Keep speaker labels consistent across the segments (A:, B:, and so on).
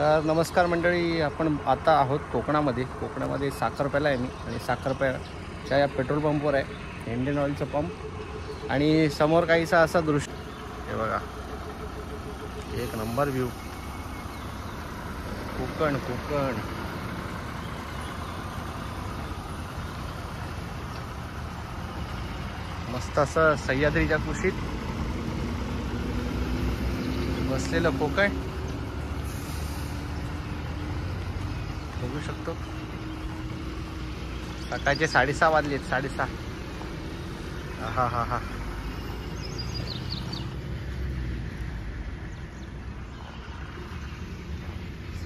A: तर नमस्कार मंडळी, आपण आता आहोत कोकणामध्ये साखरप्याला आहे मी आणि साखरप्याच्या या पेट्रोल पंपवर आहे इंडियन ऑइलचं पंप आणि समोर काहीसा असा दृश्य हे बघा, एक नंबर व्ह्यू कोकण मस्त असं सह्याद्रीच्या कुशीत बसलेलं कोकण बघू शकतो। सकाळचे 6:30 वाजलेत, 6:30। हा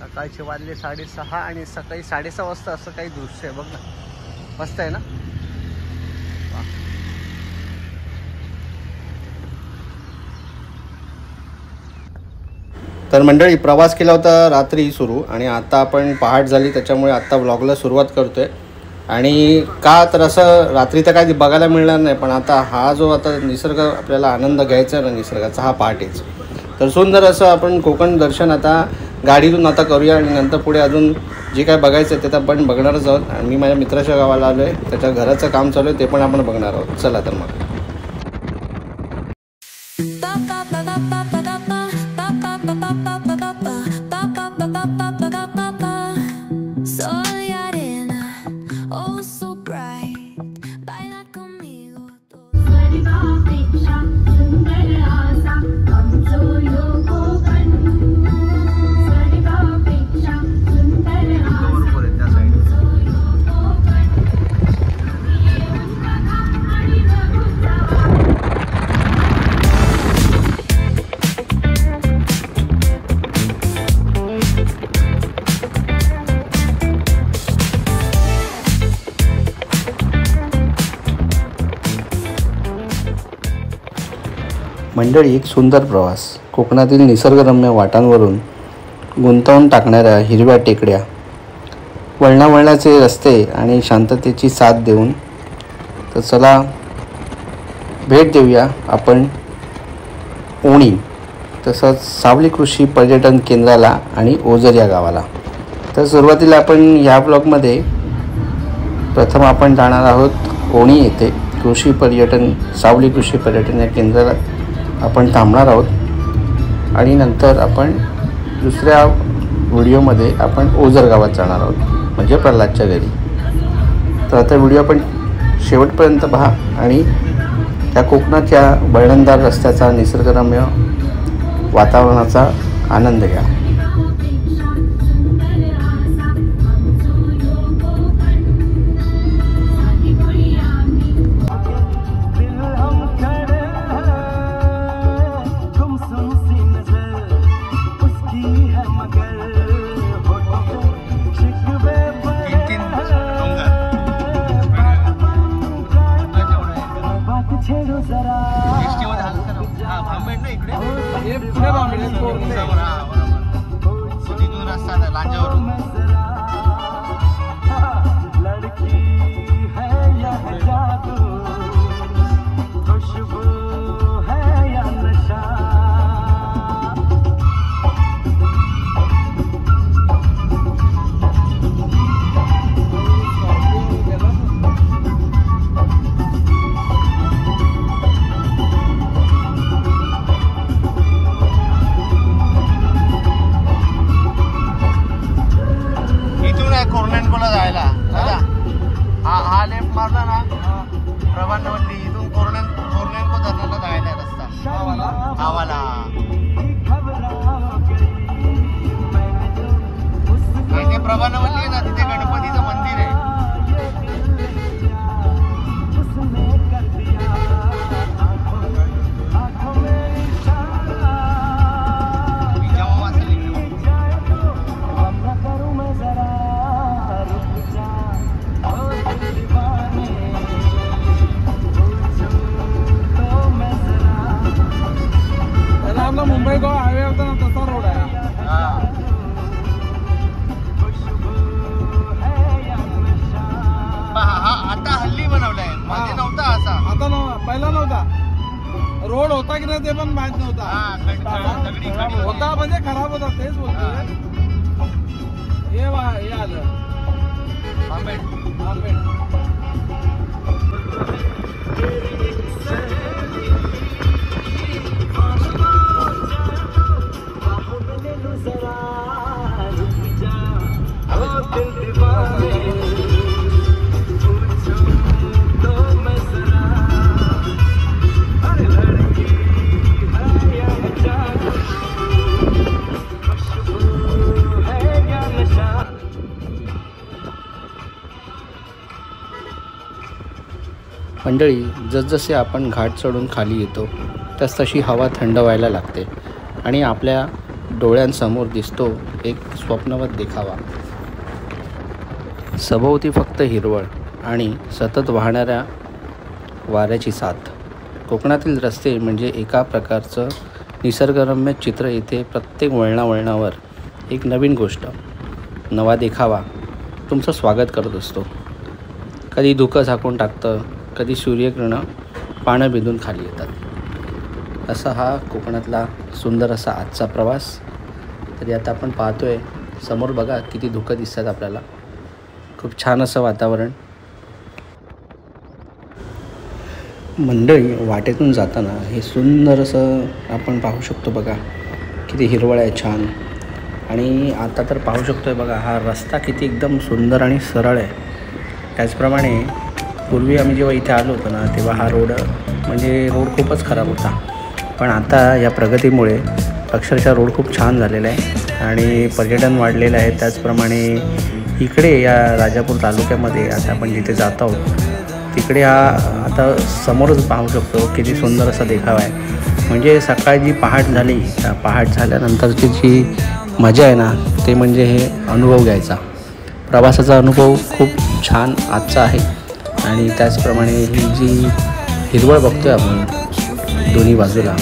A: सकाळचे वाजले 6:30 आणि सकाळी 6:30 वाजता असं काही दृश्य आहे बघ ना, मस्त आहे ना। तर मंडळी, प्रवास केला होता रात्री सुरू आणि आता आपण पहाट झाली त्याच्यामुळे आता व्लॉगला सुरुवात करतोय। आणि का तर असं रात्री तर काय बघायला मिळणार नाही, पण आता हा जो आता निसर्ग आपल्याला आनंद घ्यायचा आहे ना निसर्गाचा, हा पहाटेच। तर सुंदर असं आपण कोकण दर्शन आता गाडीतून आता करूया आणि नंतर पुढे अजून जे काय बघायचं आहे ते आपण बघणारच आहोत। आणि मी माझ्या मित्राच्या गावाला आलो आहे, त्याच्या घराचं काम चालू आहे, ते पण आपण बघणार आहोत। चला तर मग मंडळी, एक सुंदर प्रवास कोकणातील निसर्गरम्य वाटांवरून गुंतवून टाकणाऱ्या हिरव्या टेकड्या, वळणावळणाचे रस्ते आणि शांततेची साथ देऊन। तर चला भेट देऊया आपण ओणी तसंच सावली कृषी पर्यटन केंद्राला आणि ओझर या गावाला। तर सुरुवातीला आपण या ब्लॉगमध्ये प्रथम आपण जाणार आहोत ओणी येथे सावली कृषी पर्यटन या केंद्राला आपण थांबणार आहोत आणि नंतर आपण दुसऱ्या व्हिडिओमध्ये आपण ओझर गावात जाणार आहोत, म्हणजे प्रल्हादच्या घरी। तर आता व्हिडिओ आपण शेवटपर्यंत पहा आणि त्या कोकणाच्या वळणदार रस्त्याचा, निसर्गरम्य वातावरणाचा आनंद घ्या। मुंबई गोवा हायवे होता ना, तसा रोड आहे। आता हल्ली बनवलाय, मध्ये नव्हता असा। आता पहिला नव्हता, रोड होता की नाही ते पण माहित नव्हता। होता म्हणजे खराब होता, तेच बोलतोय। मंडळी, जसजसे आपण घाट चढून खाली येतो तसतशी हवा थंड व्हायला लागते आणि आपल्या डोळ्यांसमोर दिसतो एक स्वप्नवत देखावा. सभोवती फक्त हिरवळ आणि सतत वाहणाऱ्या वाऱ्याची साथ. कोकणातील रस्ते म्हणजे एका प्रकारचं निसर्गरम्य चित्र. इथे प्रत्येक वळणावळणावर एक नवीन गोष्ट, नवा देखावा तुमचं स्वागत करत असतो. कधी धुकं झाकून टाकतं, कधी सूर्यकिरणं पानं बिंदून खाली येतात. असा हा कोकणातला सुंदर असा आजचा प्रवास. तरी आता आपण पाहतोय समोर बघा किती धुकं दिसतात आपल्याला. खूप छान असं वातावरण. मंडळी, वाटेतून जाताना हे सुंदर असं आपण पाहू शकतो बघा. किती हिरवळ आहे, छान. आणि आता तर पाहू शकतोय बघा, हा रस्ता किती एकदम सुंदर आणि सरळ आहे. त्याचप्रमाणे पूर्वी आम्ही जेव्हा इथे आलो होतो ना, तेव्हा हा रोड खूपच खराब होता. पण आता या प्रगतीमुळे अक्षरशः रोड खूप छान झालेला आहे आणि पर्यटन वाढलेलं आहे. त्याचप्रमाणे इकडे या राजापूर तालुक्यामध्ये आता आपण जिथे जात आहोत तिकडे हा आता समोरच पाहू शकतो किती सुंदर असा देखावा आहे. म्हणजे सकाळी जी पहाट झाली, त्या पहाट झाल्यानंतरची जी मजा आहे ना, ते म्हणजे हे अनुभव घ्यायचा. प्रवासाचा अनुभव खूप छान आजचा आहे. आणि त्याचप्रमाणे ही जी हिरवळ बघतोय आपण दोन्ही बाजूला,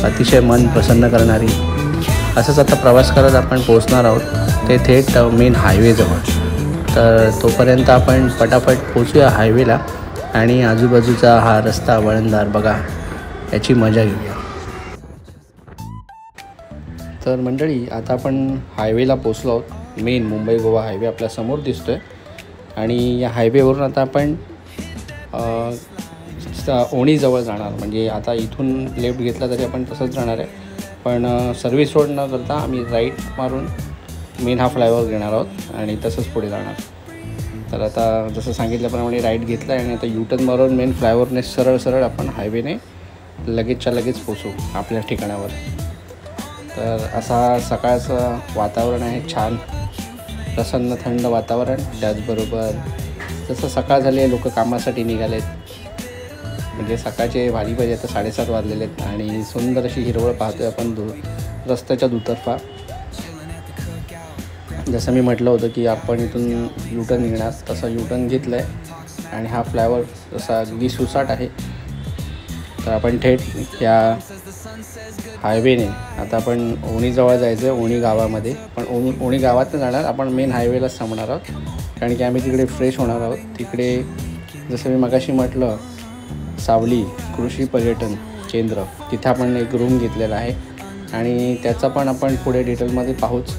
A: अतिशय मन प्रसन्न करणारी. असंच आता प्रवास करत आपण पोहोचणार आहोत ते थेट मेन हायवेजवळ. तर तोपर्यंत आपण पटापट पोचूया हायवेला आणि आजूबाजूचा हा रस्ता वळणदार बघा, याची मजा घेऊया. तर मंडळी, आता आपण हायवेला पोचलो आहोत. मेन मुंबई गोवा हायवे आपल्या समोर दिसतोय आणि या हायवेवरून आता आपण ओणीजवळ जाणार. म्हणजे आता इथून लेफ्ट घेतला तरी आपण तसंच जाणार आहे, पण सर्व्हिस रोड न करता आम्ही राईट मारून मेन हा फ्लायओव्हर घेणार आहोत आणि तसंच पुढे जाणार. तर आता जसं सांगितल्याप्रमाणे राईट घेतला आहे आणि आता यूटर्न मारून मेन फ्लायओव्हरने सरळ आपण हायवेने लगेचच्या लगेच पोचू आपल्या ठिकाणावर. तर असा सकाळचं वातावरण आहे, छान प्रसन्न थंड वातावरण. त्याचबरोबर जसं सकाळ झाली आहे, लोक कामासाठी निघालेत. म्हणजे सकाळचे वाजली पाहिजे, आता 7:30 वाजलेले आहेत आणि सुंदर अशी हिरवळ पाहतोय आपण रस्त्याच्या दुतर्फा. जसं मी म्हटलं होतं की आपण इथून यूटर्न निघणार, तसं यूटर्न घेतलं आहे आणि हा फ्लायओव्हर जसा अगदी सुसाट आहे. तर आपण थेट या हायवेने आता आपण ओणीजवळ जायचं आहे, ओणी गावामध्ये. पण ओणी गावात नाही जाणार, आपण मेन हायवेलाच थांबणार आहोत, कारण की आम्ही तिकडे फ्रेश होणार आहोत. तिकडे जसं मी मगाशी म्हटलं, सावली कृषी पर्यटन केंद्र, तिथे आपण एक रूम घेतलेला आहे आणि त्याचा पण आपण पुढे डिटेलमध्ये पाहूच.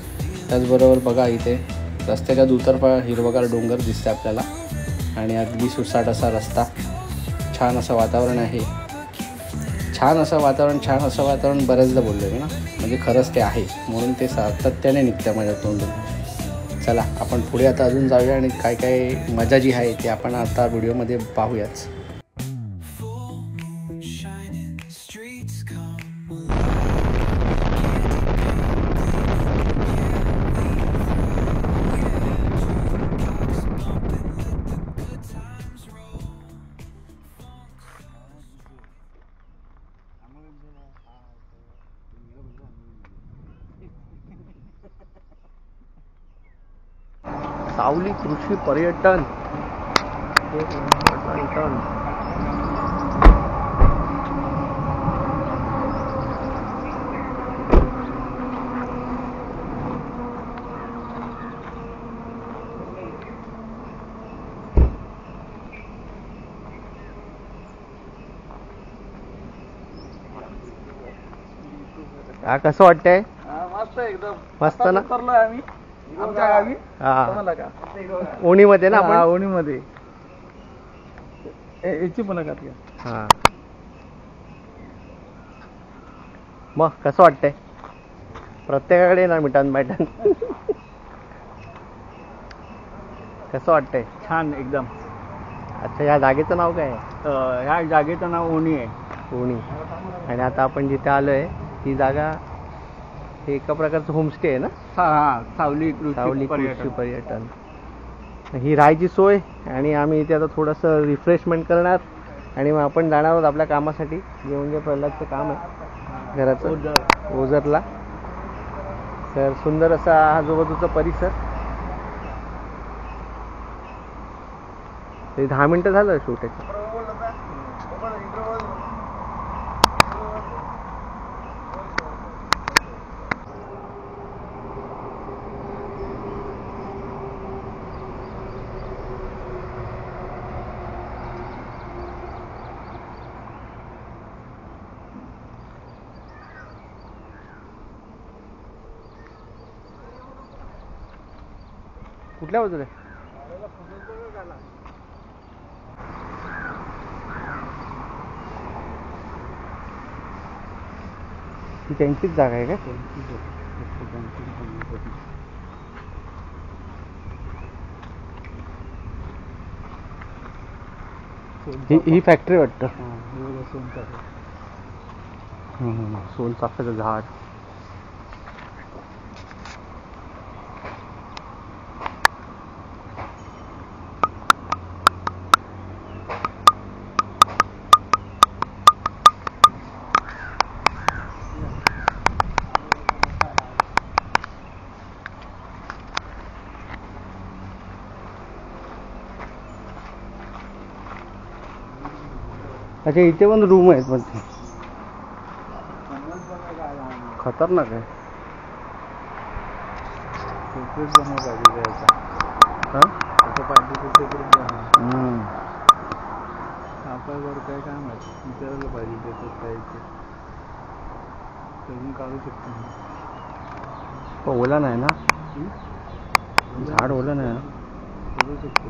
A: त्याचबरोबर बघा, इथे रस्त्याच्या दुतर्फा हिरवगार डोंगर दिसते आपल्याला आणि अगदी सुसाट असा रस्ता. छान असं वातावरण आहे. छान असं वातावरण बऱ्याचदा बोललो मी ना, म्हणजे खरंच ते आहे, म्हणून ते सातत्याने निघतं माझ्या तोंडून. चला आपण पुढे आता अजून जाऊया आणि काय काय मजा जी आहे ती आपण आता व्हिडिओमध्ये पाहूयाच. सावली कृषी पर्यटन कसं वाटतंय?
B: मस्त एकदम.
A: मस्त ना?
B: उतरलोय आम्ही आमच्या गावी
A: ओणीमध्ये ना आपण.
B: ओणीमध्ये याची मुलाखत घ्या.
A: हा मग कसं वाटतंय? प्रत्येकाकडे ना मिठान मटण. कसं वाटतंय?
B: छान एकदम.
A: अच्छा, या जागेचं नाव काय आहे?
B: ह्या जागेचं नाव ओणी आहे.
A: ओणी. आणि आता आपण जिथे आलोय ती जागा एका प्रकारचं होमस्टे आहे ना?
B: सावली
A: कृषी पर्यटन. ही राहायची सोय. आणि आम्ही इथे आता थोडंसं रिफ्रेशमेंट करणार आणि मग आपण जाणार आहोत आपल्या कामासाठी, जे म्हणजे प्रल्हादचं काम आहे घराचं, ओझरला. तर सुंदर असा आजूबाजूचा परिसर. 10 मिनिटं झालं शूटाचं. कुठल्या बाजूला? ही त्यांचीच जागा आहे का? ही फॅक्टरी वाटतं. सोनचाफ्याचं झाड. अच्छा, इथे पण रूम आहेत पण ते खतरनाक आहे.
B: आपल्यावर काय काम आहे विचारायला पाहिजे. त्याच्यात काय करून काढू शकतो.
A: ओला नाही ना, झाड ओला नाही ना,
B: करू शकतो.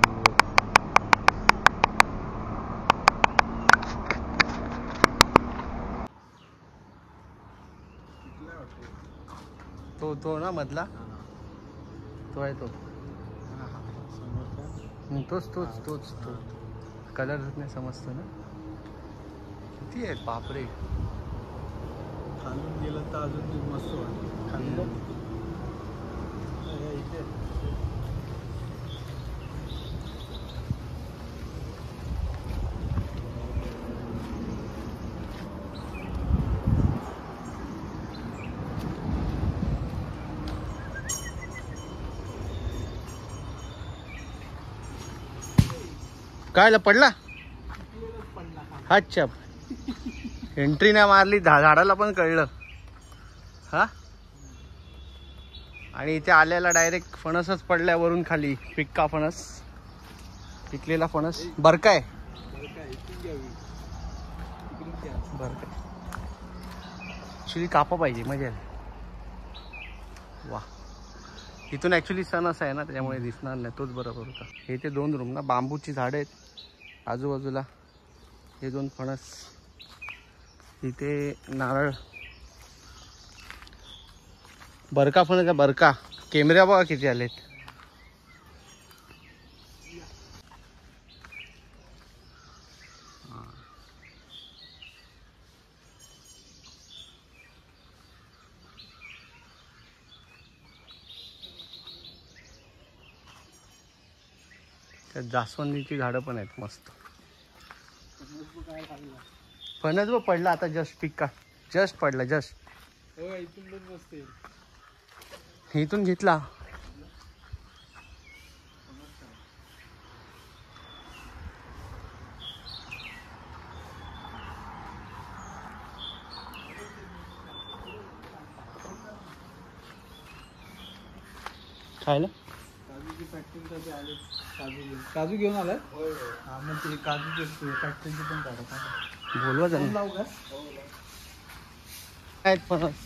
A: तो ना मधला तो आहे तो. तोच कलर नाही समजतो ना. किती आहेत बापरे.
B: खालून गेलं तर अजून मस्त वाटतं. खालून इथे
A: काय पडला? अच्छा, एंट्री नाही मारली, झाडाला पण कळलं. हा, आणि इथे आल्याला डायरेक्ट फणसच पडल्यावरून खाली. पिक्का फणस, पिकलेला फणस. बरका आहे. ऍक्च्युली कापा पाहिजे, मजा आहे. वा, इथून ऍक्च्युली सणस आहे ना, त्याच्यामुळे दिसणार नाही. तोच बरोबर होता. हे ते 2 रूम ना, बांबूची झाडं आहेत आजूबाजूला. हे 2 फणस, इथे नारळ. बरका फणस आहे, बरका. कॅमेरा बघा किती आलेत. जास्वंदीची झाडं पण आहेत मस्त. फणस व पडला आता जस्ट. पिक्का जस्ट पडला, जस्ट. इथून घेतला. खायला
B: काजू घेऊन आलाय. मग ते काजूची फॅक्टरीची पण काढा.
A: बोलवा जाऊ
B: लावू का?
A: आहेत फणस.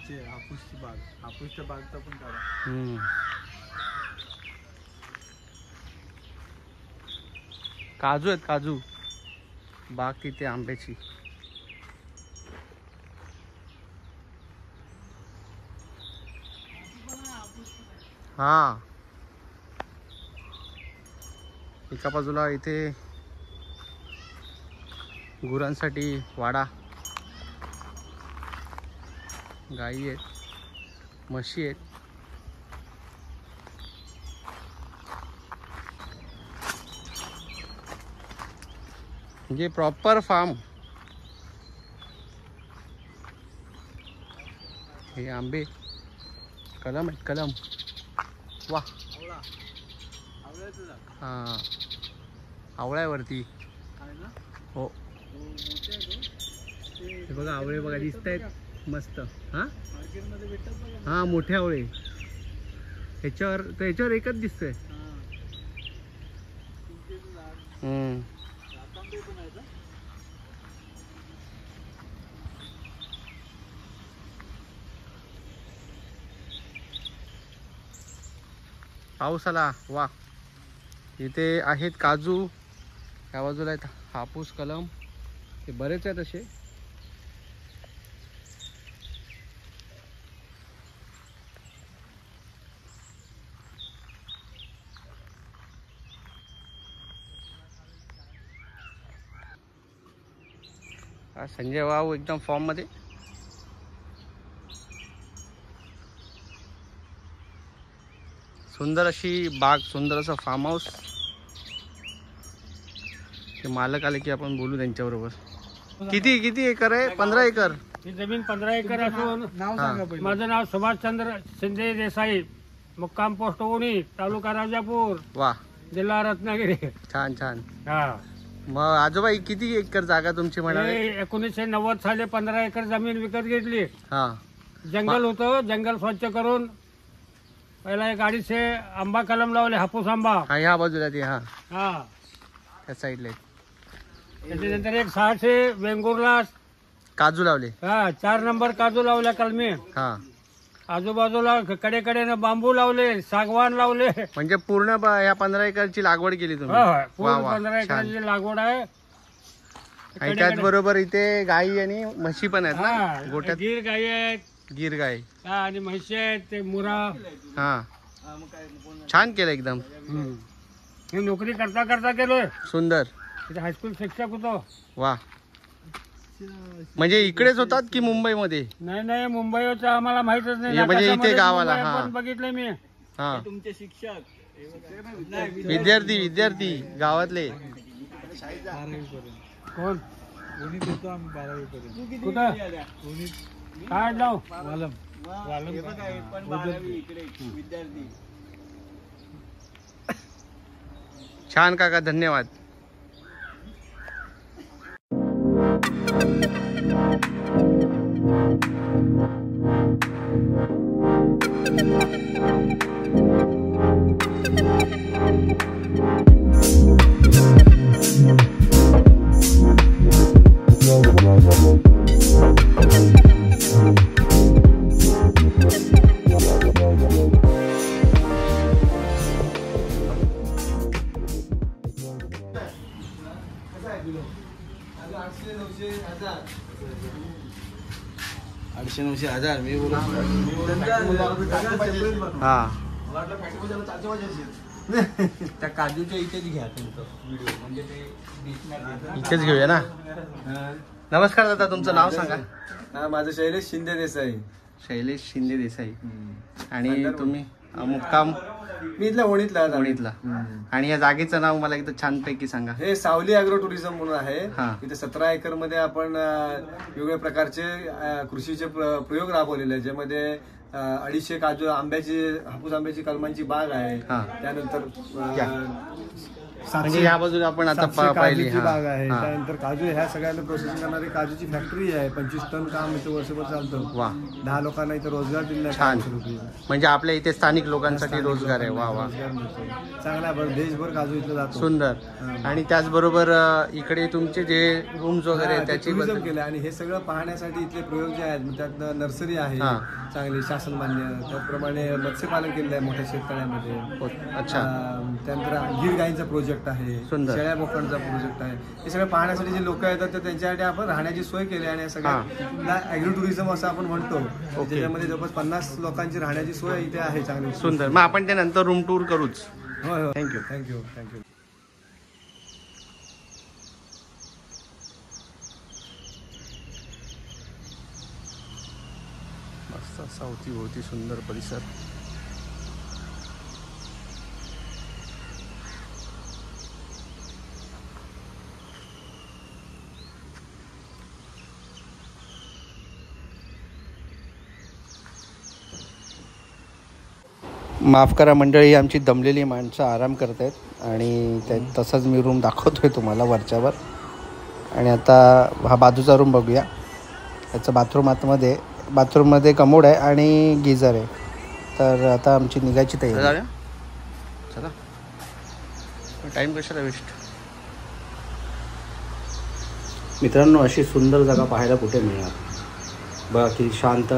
B: ह्याचे हापूसची बाग, हापूसच्या बागचा पण काढा.
A: काजू आहेत, काजू बाग तिथे आंब्याची. हा, एका बाजूला इथे गुरांसाठी वाडा, गाई आहेत, म्हशी आहेत. म्हणजे प्रॉपर फार्म. हे आंबे कलम आहेत, कलम. वा, हा, आवळ्यावरती. हो, हे बघा आवळे बघा दिसत आहेत मस्त. हा हा, मोठे आवळे. ह्याच्यावर एकच दिसतंय. पाऊस आला. वा, इथे आहेत काजू, या बाजूला आहेत हापूस, कलम. हे बरेच आहेत असे. संजय वाव एकदम फॉर्म मध्ये. सुंदर अशी बाग, सुंदर असं फार्म हाऊस. ते मालक आले की आपण बोलू त्यांच्याबरोबर. किती एकर आहे? 15 एकर.
C: ही जमीन 15 एकर असून
B: नाव सांगा पहिलं.
C: माझं नाव सुभाषचंद्र शिंदे देसाई, मुक्काम पोस्ट ओणी, तालुका राजापूर,
A: वा,
C: जिल्हा रत्नागिरी.
A: छान छान.
C: हा,
A: मग आजोबा किती एकर जागा तुमची म्हणाले?
C: 1990 साली 15 एकर जमीन विकत घेतली.
A: हा,
C: जंगल होतं, जंगल स्वच्छ करून पहिला 1-250 आंबा कलम लावले, हापूस आंबा.
A: हा, ह्या बाजूला ते. हा,
C: हा,
A: त्या साईडला
C: त्याच्यानंतर 600 वेंगुर्ला
A: काजू लावले.
C: हा 4 नंबर काजू लावल्या कलमी.
A: हा,
C: आजूबाजूला कडेकडेनं बांबू लावले, सागवान लावले.
A: म्हणजे पूर्ण या 15 एकरची लागवड केली तुम्ही?
C: पूर्ण 15 एकराची लागवड आहे.
A: आणि त्याचबरोबर इथे गाई आणि म्हशी पण आहेत ना गोठ्यात?
C: गीर गाई आहेत,
A: गिर गाय.
C: हा, आणि म्हशी आहेत, ते मुरा.
A: हा, छान केलं एकदम.
C: मी नोकरी करता करता गेलोय.
A: सुंदर.
C: तिथे हायस्कूल शिक्षक होतो.
A: वा, म्हणजे इकडेच होतात की मुंबईमध्ये?
C: नाही, मुंबईचं आम्हाला माहितच नाही.
A: म्हणजे इथे गावाला.
C: मुंबई
A: हा,
C: पण बघितलंय मी.
A: हा,
B: तुमचे शिक्षक
A: विद्यार्थी गावातले.
B: 12वी पर्यंत.
C: कोण?
B: उन्हीत होतो आम्ही 12वी पर्यंत.
C: कुठं?
B: उन्हीत
C: काय नाव?
B: वालम.
A: विद्यार्थी. छान काका, धन्यवाद. $800-900 मी बोलू. हा,
B: त्या काजूच्या इथेच घ्या तुमचं व्हिडिओ, म्हणजे ते
A: इथेच घेऊया ना. नमस्कार दादा, तुमचं नाव सांगा.
D: हा, माझं शैलेश शिंदे देसाई.
A: शैलेश शिंदे देसाई. आणि तुम्ही मुक्काम?
D: मी इथल्या ओणीतला.
A: ओणीतला. आणि या जागेचं नाव मला एकदा छानपैकी सांगा.
D: हे सावली अॅग्रो टुरिझम म्हणून आहे.
A: हा.
D: इथे 17 एकर मध्ये आपण वेगवेगळ्या प्रकारचे कृषीचे प्रयोग राबवलेले आहेत, ज्यामध्ये 250 काजू आंब्याची, हापूस आंब्याची कलमांची बाग आहे.
A: हा.
D: त्यानंतर
A: म्हणजे या बाजूला आपण आता
B: 700
A: पाहिली.
B: काजूची बाग आहे.
A: हां.
B: त्यानंतर काजू ह्या सगळ्यांना प्रोसेसिंग करणारी काजूची फॅक्टरी आहे. 25 टन काम इथं वर्षभर चालतं.
A: वा
B: 10 लोकांना इथं रोजगार दिला आहे.
A: छान.
B: 500 रुपये.
A: म्हणजे आपल्या इथे स्थानिक लोकांसाठी रोजगार आहे. वा वा
B: रोजगार मिळतो. चांगला आहे. देशभर काजू इथं जातो.
A: सुंदर. आणि त्याचबरोबर इकडे तुमचे जे रूम्स वगैरे
B: हा, ते
A: त्याची
B: टुरिझम केलं आणि हे सगळं पाहण्यासाठी इथले प्रयोग जे आहेत मग त्यात नर्सरी आहे
A: हा.
B: चांगली शासन मान्य. त्याचप्रमाणे मत्स्यपालन केलेलं आहे मोठ्या शेतकऱ्यांमध्ये.
A: अच्छा
B: त्यानंतर गीर गाईंचा प्रोजेक्ट आहे.
A: सुंदर.
B: शेळ्या बोकडांचा प्रोजेक्ट आहे. हे सगळं पाहण्यासाठी जे लोक येतात तर त्यांच्यासाठी आपण राहण्याची सोय केली आणि सगळ्या ॲग्रो टुरिझम असं आपण म्हणतो. त्याच्यामध्ये जवळपास 50 लोकांची राहण्याची सोय इथे आहे चांगली.
A: सुंदर. मग आपण त्यानंतर रूम टूर करूच.
B: होय होय.
A: थँक्यू.
B: Thank you thank you.
A: मस्त असा अवतीभोवती सुंदर परिसर. माफ करा मंडळी, आमची दमलेली माणसं आराम करत आहेत आणि तसंच मी रूम दाखवतोय तुम्हाला वरच्यावर. आणि आता हा बाजूचा रूम बघूया. याचं बाथरूममध्ये कमोड आहे आणि गिझर आहे. तर आता आमची निघायची तयारी. चला टाईम कशाला वेस्ट. मित्रांनो, अशी सुंदर जागा पाहायला कुठे मिळणार. बघा किती शांत.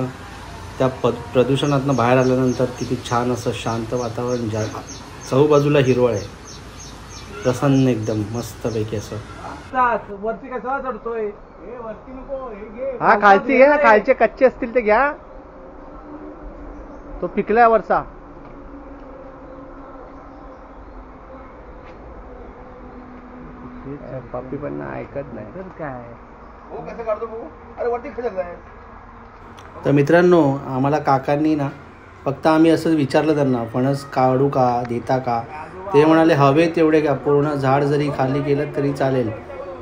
A: त्या प्रदूषणातनं बाहेर आल्यानंतर किती छान असं शांत वातावरण. चहूबाजूला हिरवळ आहे. प्रसन्न एकदम मस्तपैकी असं.
B: वरती कसा चढतोय.
A: हा खालची घे ना. खालचे कच्चे असतील ते घ्या. तो पिकलाय वरचा. पप्पी पण ऐकत नाही तर काय. तर मित्रांनो, आम्हाला काकांनी ना फक्त आम्ही असं विचारलं त्यांना फणस काढू का देता का. ते म्हणाले हवे तेवढे घ्या. पूर्ण झाड जरी खाली केलं तरी चालेल.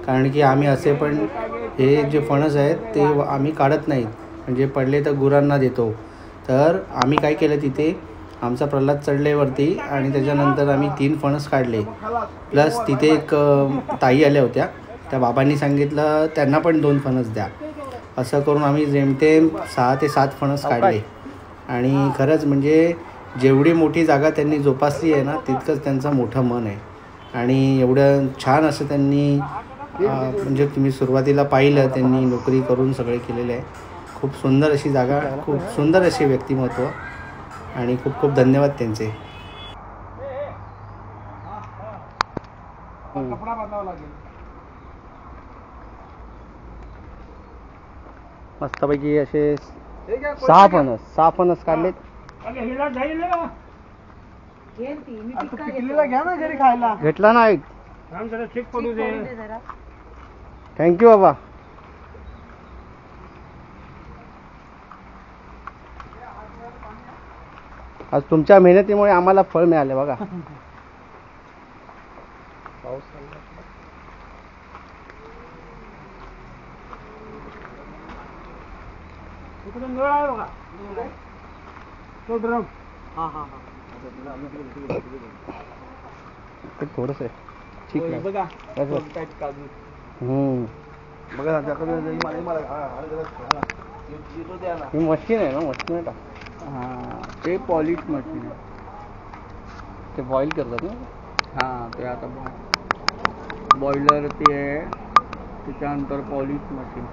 A: कारण की आम्ही असे पण हे जे फणस आहेत ते आम्ही काढत नाहीत. म्हणजे पडले तर गुरांना देतो. तर आम्ही काय केलं तिथे आमचा प्रल्हाद चढलेवरती आणि त्याच्यानंतर आम्ही 3 फणस काढले. प्लस तिथे एक ताई आल्या होत्या. त्या बाबांनी सांगितलं त्यांना पण 2 फणस द्या. असं करून आम्ही जेमतेम 6 ते 7 फणस काढले. आणि खरंच म्हणजे जेवढी मोठी जागा त्यांनी जोपासली आहे ना तितकंच त्यांचं मोठं मन आहे. आणि एवढं छान असं त्यांनी म्हणजे तुम्ही सुरुवातीला पाहिलं त्यांनी नोकरी करून सगळे केलेले आहे. खूप सुंदर अशी जागा, खूप सुंदर असे व्यक्तिमत्व आणि खूप खूप धन्यवाद त्यांचे.
B: कपडा बांधावा लागेल.
A: मस्तपैकी असे 6 फणस काढलेत.
B: पिकलेला घ्या ना घरी खायला.
A: घेतला ना एक.
C: चेक पडू दे.
A: थँक्यू बाबा. आज तुमच्या मेहनतीमुळे आम्हाला फळ मिळाले बघा. पाऊस
C: इकडे नळ आहे बघा. तो ड्रम.
A: थोडस ठीक आहे.
B: बघा
A: ही मशीन आहे ना. मशीन आहे.
B: हा ते पॉलिश मशीन आहे.
A: ते बॉईल करतात ना.
B: हा ते आता बॉयलर ते आहे. त्याच्यानंतर पॉलिश मशीन.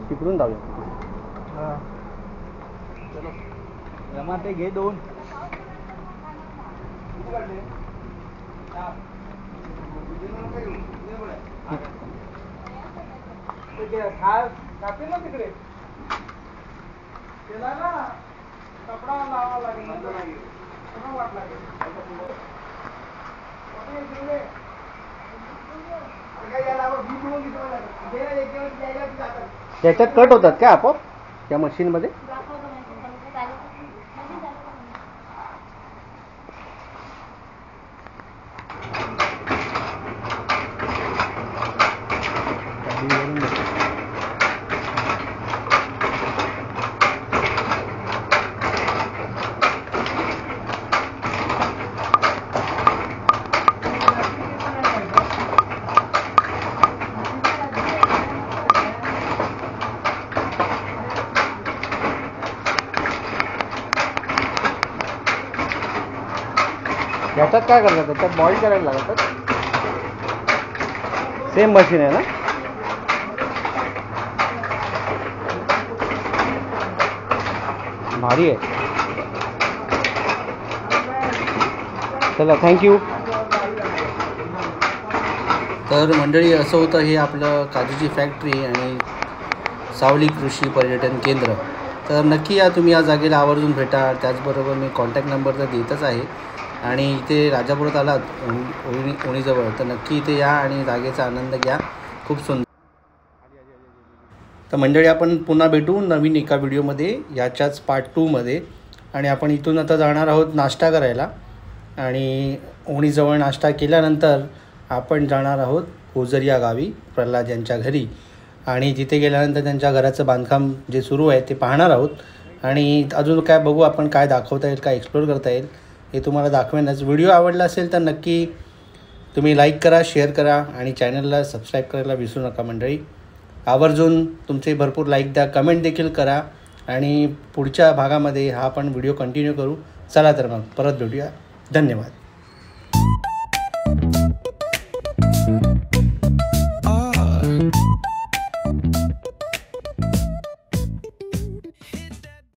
A: तिकडून जाऊया.
B: रमा ते घे 2. ना तिकडे त्याला ना कपडा लावा लागेल.
A: त्याच्यात कट होतात का आपोआप त्या मशीन मध्ये. याच्यात काय करतात? त्याच्यात बॉईल करायला लागतात. सेम मशीन आहे ना? भारी आहे. चला, थँक्यू. तर मंडळी, असं होतं हे आपलं काजूची फॅक्टरी आणि सावली कृषी पर्यटन केंद्र. तर नक्की या तुम्ही या जागेला आवर्जून भेटा. त्याचबरोबर मी कॉन्टॅक्ट नंबर तर देतच आहे. आणि इथे राजापुरात आलात ओणीजवळ तर नक्की इथे या आणि जागेचा आनंद घ्या. खूप सुंदर. तर मंडळी, आपण पुन्हा भेटू नवीन एका व्हिडिओमध्ये, याच्याच पार्ट 2मध्ये. आणि आपण इथून आता जाणार आहोत नाश्ता करायला. आणि ओणीजवळ नाश्ता केल्यानंतर आपण जाणार आहोत ओझर गावी प्रल्हाद यांच्या घरी. आणि तिथे गेल्यानंतर त्यांच्या घराचं बांधकाम जे सुरू आहे ते पाहणार आहोत. आणि अजून काय बघू आपण, काय दाखवता येईल, काय एक्सप्लोर करता येईल हे तुम्हाला दाखवेनच. व्हिडिओ आवडला असेल तर नक्की तुम्ही लाईक करा, शेअर करा आणि चॅनलला सबस्क्राईब करायला विसरू नका मंडळी. आवर्जून तुमचे भरपूर लाईक द्या, कमेंट देखील करा. आणि पुढच्या भागामध्ये हा आपण व्हिडिओ कंटिन्यू करू. चला तर मग परत भेटूया. धन्यवाद.